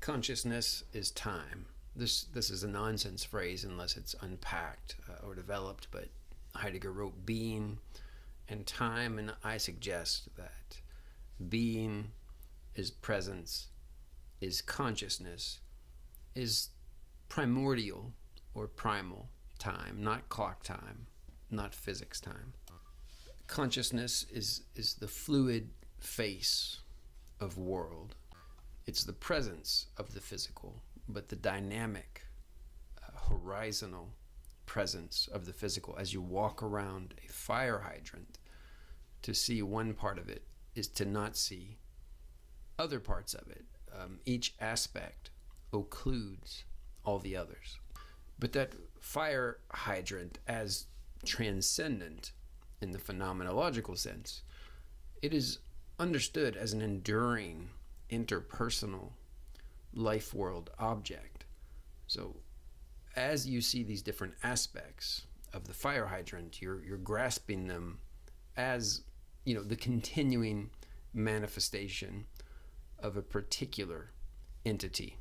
Consciousness is time. This is a nonsense phrase unless it's unpacked or developed, but Heidegger wrote being and time, and I suggest that being is presence, is consciousness, is primordial or primal time, not clock time, not physics time. Consciousness is the fluid face of world. It's the presence of the physical, but the dynamic, horizontal presence of the physical. As you walk around a fire hydrant, to see one part of it is to not see other parts of it. Each aspect occludes all the others. But that fire hydrant, as transcendent in the phenomenological sense, it is understood as an enduring interpersonal life world object. So as you see these different aspects of the fire hydrant, you're grasping them as, the continuing manifestation of a particular entity.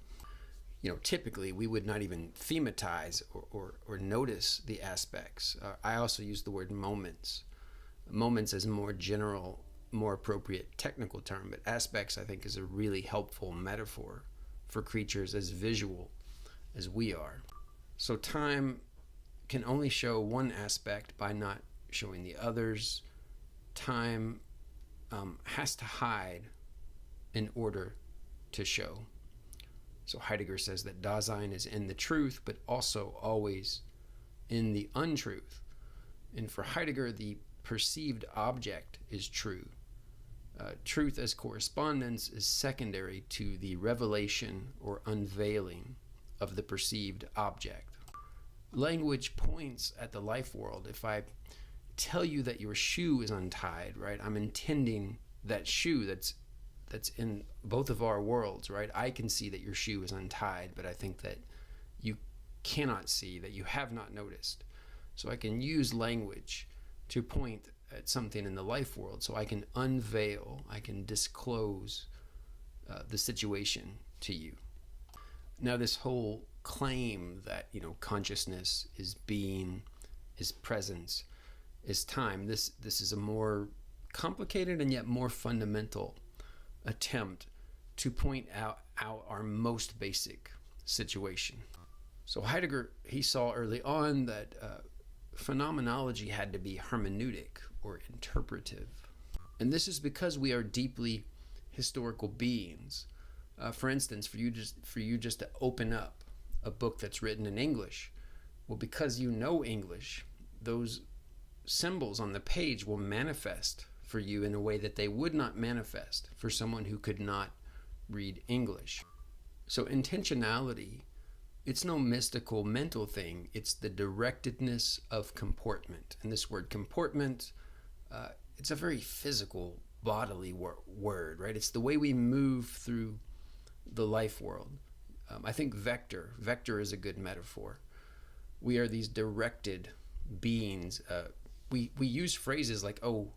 Typically we would not even thematize or notice the aspects. I also use the word moments. Moments as more general, more appropriate technical term, but aspects I think is a really helpful metaphor for creatures as visual as we are. So time can only show one aspect by not showing the others. Time has to hide in order to show. So Heidegger says that Dasein is in the truth, but also always in the untruth. And for Heidegger, the perceived object is true. Truth as correspondence is secondary to the revelation or unveiling of the perceived object. Language points at the life world. If I tell you that your shoe is untied, right, I'm intending that shoe that's in both of our worlds, right? I can see that your shoe is untied, but I think that you cannot see, that you have not noticed. So I can use language to point at something in the life world, so I can unveil, I can disclose the situation to you. Now this whole claim that consciousness is being, is presence, is time, this is a more complicated and yet more fundamental attempt to point out our most basic situation. So Heidegger, he saw early on that phenomenology had to be hermeneutic or interpretive. And this is because we are deeply historical beings. For instance, for you just to open up a book that's written in English, well, because you know English, those symbols on the page will manifest for you in a way that they would not manifest for someone who could not read English. So intentionality, it's no mystical mental thing, it's the directedness of comportment. And this word comportment, it's a very physical, bodily word, right? It's the way we move through the life world. I think vector is a good metaphor. We are these directed beings. We use phrases like, oh,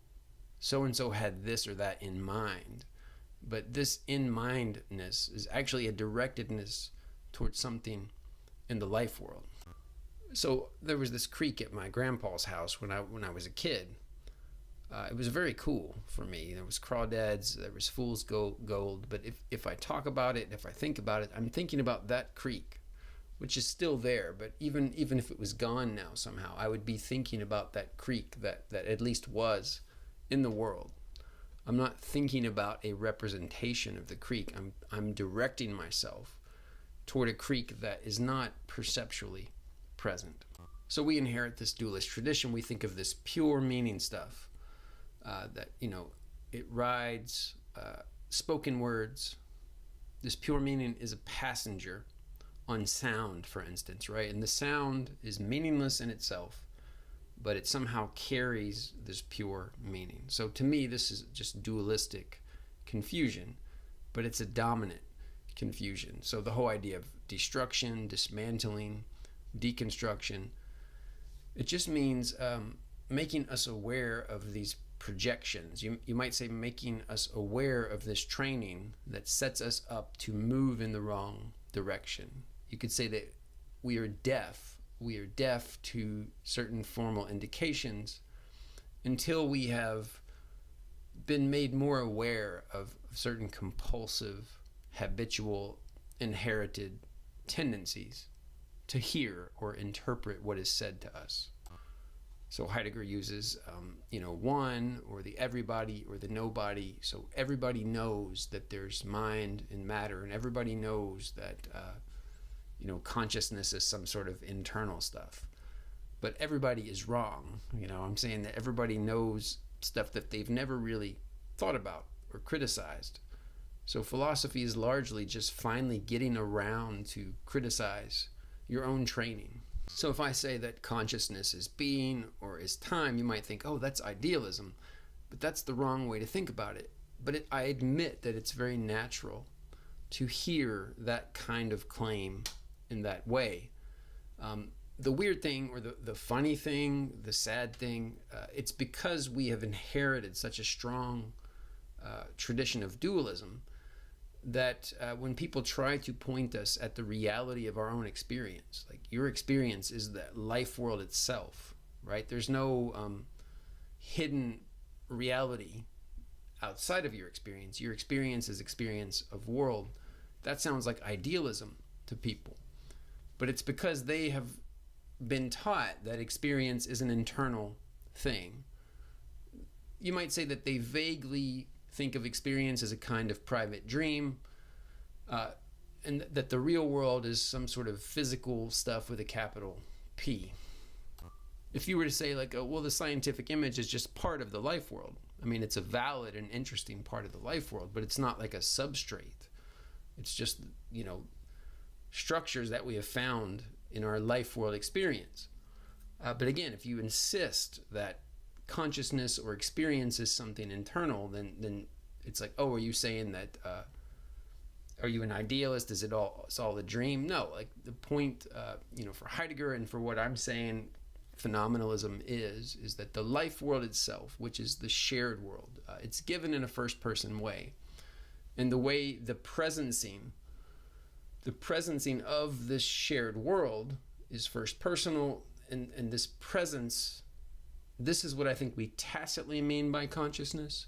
so-and-so had this or that in mind. But this in-mindness is actually a directedness towards something in the life world. So there was this creek at my grandpa's house when I was a kid. It was very cool for me. There was crawdads, there was fool's gold, but if I talk about it, if I think about it, I'm thinking about that creek, which is still there, but even if it was gone now somehow, I would be thinking about that creek that at least was in the world. I'm not thinking about a representation of the creek. I'm directing myself toward a creek that is not perceptually present. So we inherit this dualist tradition. We think of this pure meaning stuff that it rides spoken words. This pure meaning is a passenger on sound, for instance, right? And the sound is meaningless in itself, but it somehow carries this pure meaning. So to me, this is just dualistic confusion, but it's a dominant confusion. So the whole idea of destruction, dismantling, deconstruction, it just means making us aware of these projections. You might say making us aware of this training that sets us up to move in the wrong direction. You could say that we are deaf. We are deaf to certain formal indications until we have been made more aware of certain compulsive, habitual, inherited tendencies to hear or interpret what is said to us. So Heidegger uses, one, or the everybody, or the nobody. So everybody knows that there's mind and matter, and everybody knows that, consciousness is some sort of internal stuff. But everybody is wrong. I'm saying that everybody knows stuff that they've never really thought about or criticized. So philosophy is largely just finally getting around to criticize your own training. So if I say that consciousness is being or is time, you might think, oh, that's idealism. But that's the wrong way to think about it. But I admit that it's very natural to hear that kind of claim in that way. The weird thing, or the funny thing, the sad thing, it's because we have inherited such a strong tradition of dualism that when people try to point us at the reality of our own experience, like your experience is the life world itself, right? There's no hidden reality outside of your experience. Your experience is experience of world. That sounds like idealism to people, but it's because they have been taught that experience is an internal thing. You might say that they vaguely think of experience as a kind of private dream, and that the real world is some sort of physical stuff with a capital P. If you were to say the scientific image is just part of the life world. I mean, it's a valid and interesting part of the life world, but it's not like a substrate. It's just, structures that we have found in our life world experience. But again, if you insist that consciousness or experience is something internal, then it's like, oh, are you saying that are you an idealist? It's all a dream? No, like the point for Heidegger and for what I'm saying phenomenalism is that the life world itself, which is the shared world, it's given in a first person way, and the way the presencing of this shared world is first personal, and this presence, this is what I think we tacitly mean by consciousness,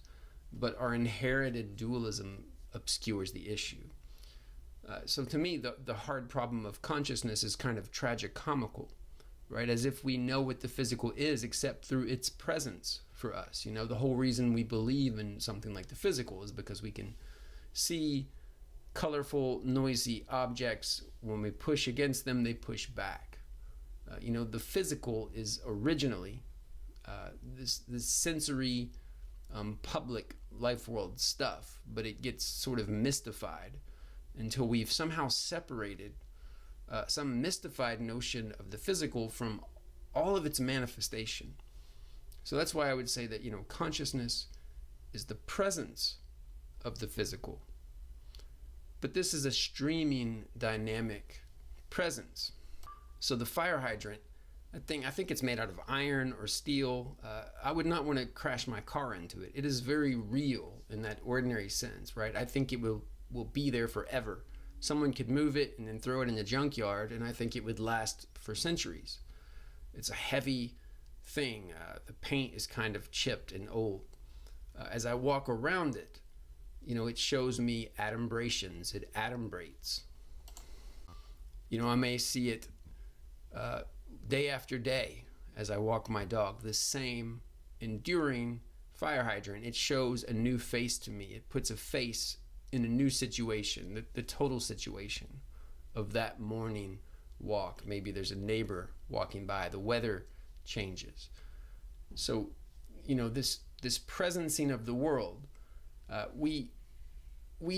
but our inherited dualism obscures the issue. So to me, the hard problem of consciousness is kind of tragicomical, right? As if we know what the physical is except through its presence for us. The whole reason we believe in something like the physical is because we can see colorful, noisy objects. When we push against them, they push back. The physical is originally this sensory, public life world stuff, but it gets sort of mystified until we've somehow separated some mystified notion of the physical from all of its manifestation. So that's why I would say that consciousness is the presence of the physical, but this is a streaming, dynamic presence. So the fire hydrant, I think it's made out of iron or steel. I would not want to crash my car into it. It is very real in that ordinary sense, right? I think it will be there forever. Someone could move it and then throw it in the junkyard, and I think it would last for centuries. It's a heavy thing. The paint is kind of chipped and old. As I walk around it, it shows me adumbrations. It adumbrates. I may see it day after day as I walk my dog, the same enduring fire hydrant. It shows a new face to me. It puts a face in a new situation, the total situation of that morning walk. Maybe there's a neighbor walking by, the weather changes. So, this presencing of the world, we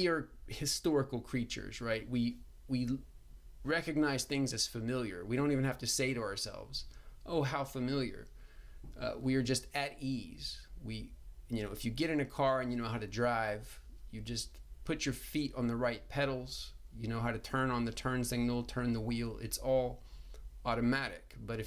are historical creatures, right? We recognize things as familiar. We don't even have to say to ourselves, oh, how familiar. We are just at ease. If you get in a car and you know how to drive, you just put your feet on the right pedals. You know how to turn on the turn signal, turn the wheel. It's all automatic. But if